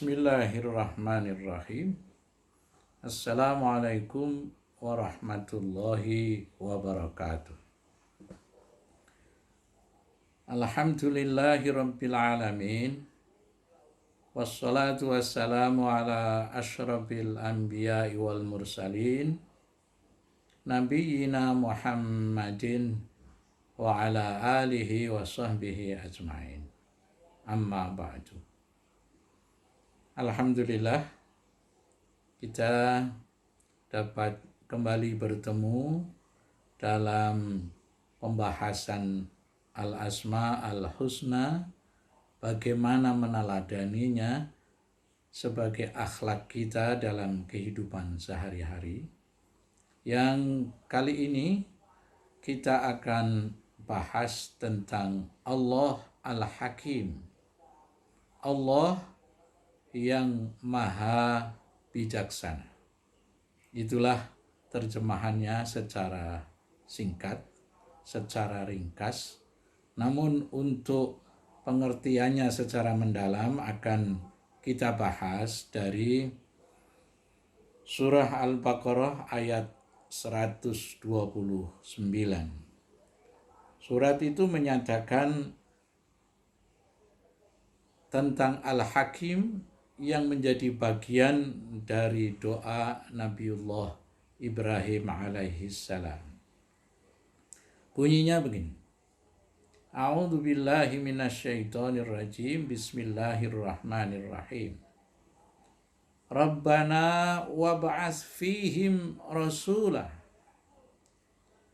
Bismillahirrahmanirrahim. Assalamualaikum warahmatullahi wabarakatuh. Alhamdulillahi rabbil alamin. Wassalatu wassalamu ala asyrafil anbiya'i wal mursalin Nabiyyina Muhammadin wa ala alihi wa sahbihi ajma'in. Amma ba'du. Alhamdulillah, kita dapat kembali bertemu dalam pembahasan Al-Asma Al-Husna, bagaimana meneladaninya sebagai akhlak kita dalam kehidupan sehari-hari. Yang kali ini kita akan bahas tentang Allah Al-Hakim, Allah yang maha bijaksana. Itulah terjemahannya secara singkat, secara ringkas. Namun untuk pengertiannya secara mendalam akan kita bahas dari surah Al-Baqarah ayat 129. Surat itu menyatakan tentang Al-Hakim yang menjadi bagian dari doa Nabiullah Ibrahim alaihissalam. Bunyinya begini. A'udzu billahi minasyaitonir rajim. Bismillahirrahmanirrahim. Rabbana wab'ats fihim rasulah.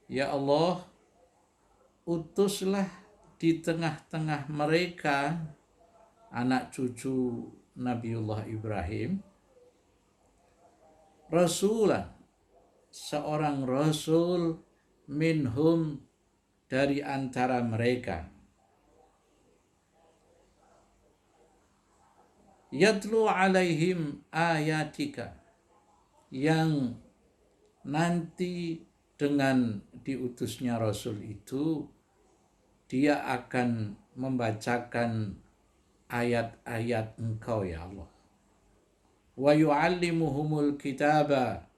Ya Allah, utuslah di tengah-tengah mereka anak cucu Nabiullah Ibrahim rasulah, seorang rasul minhum, dari antara mereka, yatlu alaihim ayatika, yang nanti dengan diutusnya rasul itu dia akan membacakan ayat-ayat Engkau ya Allah. Wa yu'allimuhumul kitaba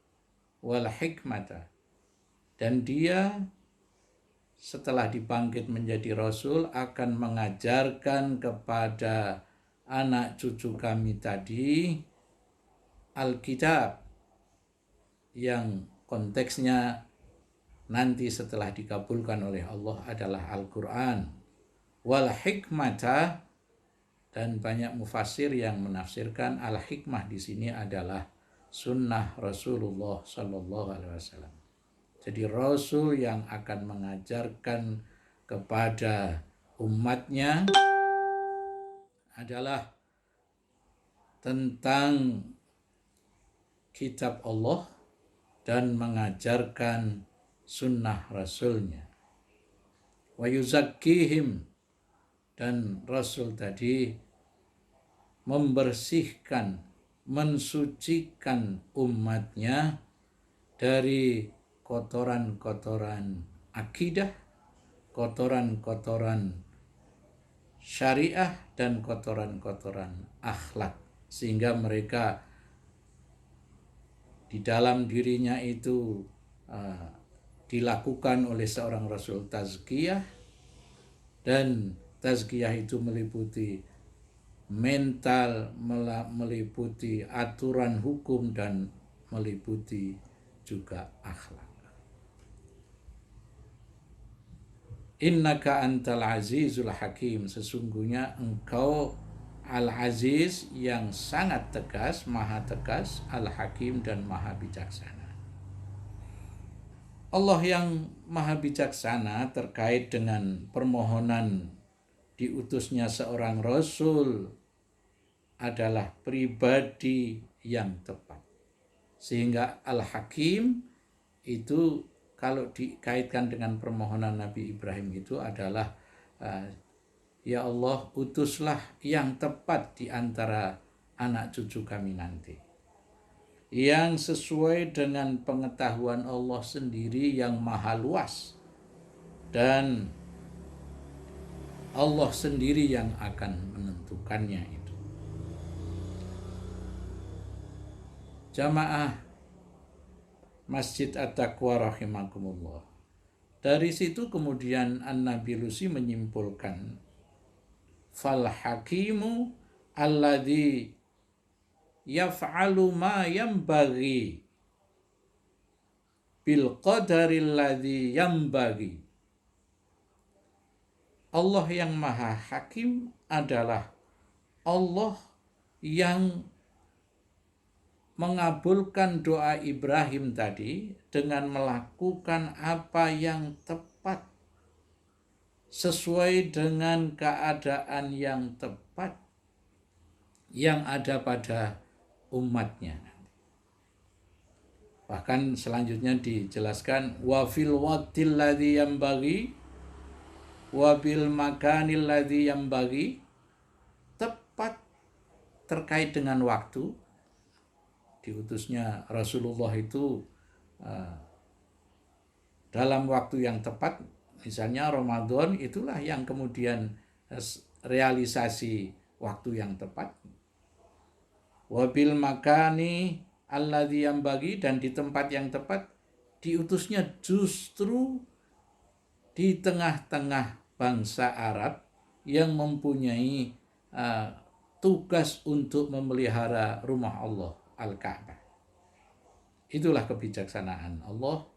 wal hikmata, dan dia setelah dibangkit menjadi rasul akan mengajarkan kepada anak cucu kami tadi Alkitab, yang konteksnya nanti setelah dikabulkan oleh Allah adalah Al-Quran, wal hikmata, dan banyak mufassir yang menafsirkan al-hikmah di sini adalah sunnah Rasulullah Sallallahu Alaihi Wasallam. Jadi Rasul yang akan mengajarkan kepada umatnya adalah tentang kitab Allah dan mengajarkan sunnah Rasulnya. Wa yuzakkihim, dan Rasul tadi membersihkan, mensucikan umatnya dari kotoran-kotoran akidah, kotoran-kotoran syariah, dan kotoran-kotoran akhlak, sehingga mereka di dalam dirinya itu dilakukan oleh seorang Rasul tazkiyah, dan tazkiyah itu meliputi mental, meliputi aturan hukum, dan meliputi juga akhlak. Innaka antal azizul hakim, sesungguhnya engkau al-aziz yang sangat tegas, maha tegas, al-hakim dan maha bijaksana. Allah yang maha bijaksana terkait dengan permohonan diutusnya seorang rasul adalah pribadi yang tepat. Sehingga Al-Hakim itu kalau dikaitkan dengan permohonan Nabi Ibrahim itu adalah ya Allah, utuslah yang tepat di antara anak cucu kami nanti, yang sesuai dengan pengetahuan Allah sendiri yang maha luas, dan Allah sendiri yang akan menentukannya itu. Jamaah Masjid At-Taqwa rahimakumullah. Dari situ kemudian An-Nabilusi menyimpulkan, fal hakimu alladhi yaf'alu ma yambaghi bil qadaril ladzi yambaghi. Allah yang maha hakim adalah Allah yang mengabulkan doa Ibrahim tadi dengan melakukan apa yang tepat sesuai dengan keadaan yang tepat yang ada pada umatnya. Bahkan selanjutnya dijelaskan wa fil waqtil ladzi yambaghi wa bil makanil ladzi yambaghi, tepat terkait dengan waktu. Diutusnya Rasulullah itu dalam waktu yang tepat, misalnya Ramadan, itulah yang kemudian realisasi waktu yang tepat. Wabil makani alladzi yambaghi, dan di tempat yang tepat. Diutusnya justru di tengah-tengah bangsa Arab yang mempunyai tugas untuk memelihara rumah Allah Al-Ka'bah. Itulah kebijaksanaan Allah,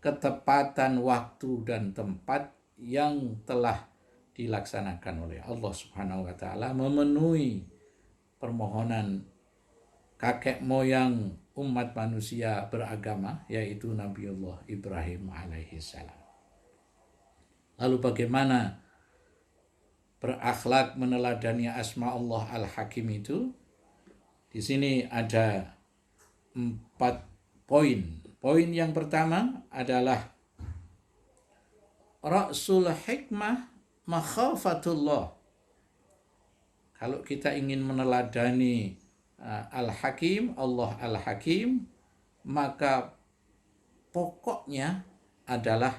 ketepatan waktu dan tempat yang telah dilaksanakan oleh Allah Subhanahu wa taala memenuhi permohonan kakek moyang umat manusia beragama, yaitu Nabiullah Ibrahim alaihissalam. Lalu bagaimana berakhlak meneladani asma Allah Al-Hakim itu? Di sini ada 4 poin. Poin yang pertama adalah Ra'sul hikmah makhafatullah. Kalau kita ingin meneladani Al-Hakim, Allah Al-Hakim, maka pokoknya adalah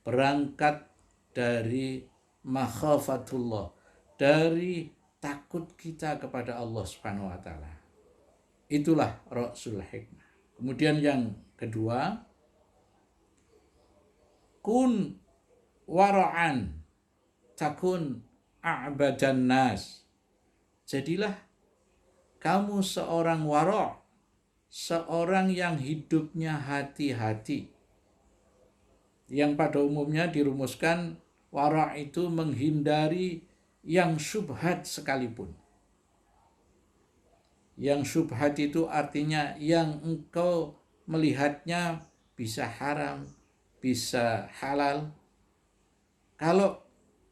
berangkat dari makhafatullah, dari takut kita kepada Allah Subhanahu wa taala. Itulah Ra'sul hikmah. Kemudian yang kedua, kun wara'an takun a'badan nas. Jadilah kamu seorang wara', seorang yang hidupnya hati-hati. Yang pada umumnya dirumuskan wara' itu menghindari yang syubhat sekalipun. Yang syubhat itu artinya yang engkau melihatnya bisa haram, bisa halal. Kalau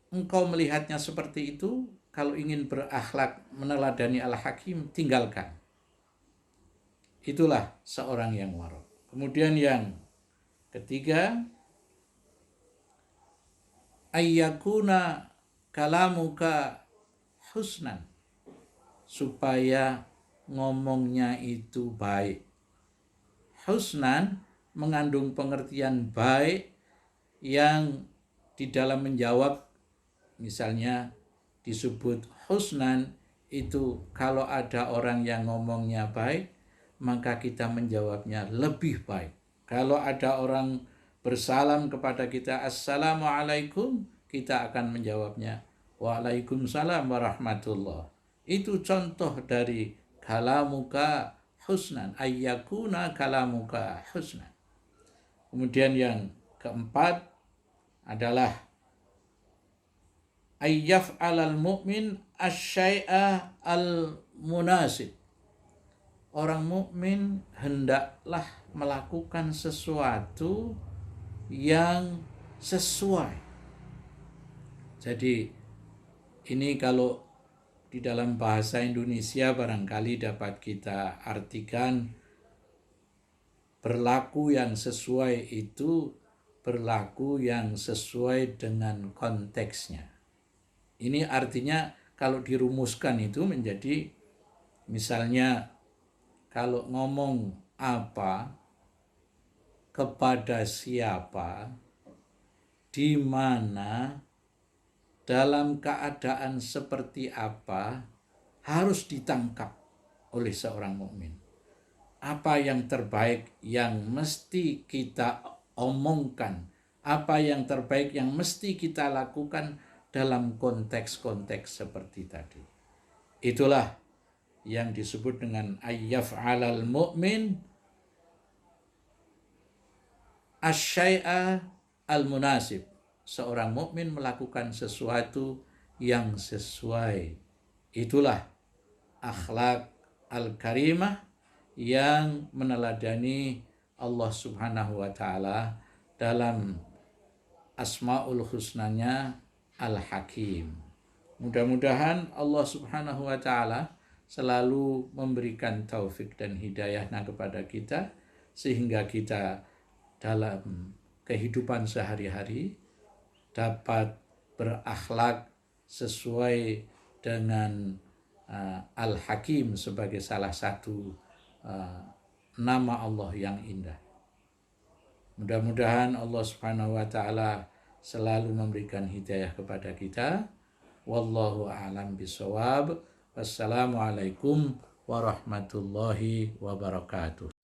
engkau melihatnya seperti itu, kalau ingin berakhlak meneladani Al-Hakim, tinggalkan. Itulah seorang yang wara'. Kemudian yang ketiga, ayyakuna kalamuka husnan, supaya ngomongnya itu baik. Husnan mengandung pengertian baik yang di dalam menjawab, misalnya disebut husnan itu kalau ada orang yang ngomongnya baik, maka kita menjawabnya lebih baik. Kalau ada orang bersalam kepada kita, assalamualaikum, kita akan menjawabnya waalaikumsalam warahmatullah. Itu contoh dari kalamuka husnan, ayyakuna kalamuka husnan. Kemudian yang keempat adalah ayyaf alal mu'min asyai'a al munasib. Orang mukmin hendaklah melakukan sesuatu yang sesuai. Jadi ini kalau di dalam bahasa Indonesia barangkali dapat kita artikan, berlaku yang sesuai itu berlaku yang sesuai dengan konteksnya. Ini artinya kalau dirumuskan itu menjadi, misalnya kalau ngomong apa, kepada siapa, di mana, dalam keadaan seperti apa, harus ditangkap oleh seorang mukmin. apa yang terbaik yang mesti kita omongkan, apa yang terbaik yang mesti kita lakukan dalam konteks-konteks seperti tadi. Itulah yang disebut dengan ayyaf'alal mu'min asyai'a al-munasib. Seorang mukmin melakukan sesuatu yang sesuai. Itulah akhlak al-karimah yang meneladani Allah Subhanahu wa taala dalam asmaul husnanya Al-Hakim. Mudah-mudahan Allah Subhanahu wa taala selalu memberikan taufik dan hidayahnya kepada kita sehingga kita dalam kehidupan sehari-hari dapat berakhlak sesuai dengan Al-Hakim sebagai salah satu nama Allah yang indah. Mudah-mudahan Allah Subhanahu wa taala selalu memberikan hidayah kepada kita. Wallahu a'lam bishawab. Wassalamualaikum warahmatullahi wabarakatuh.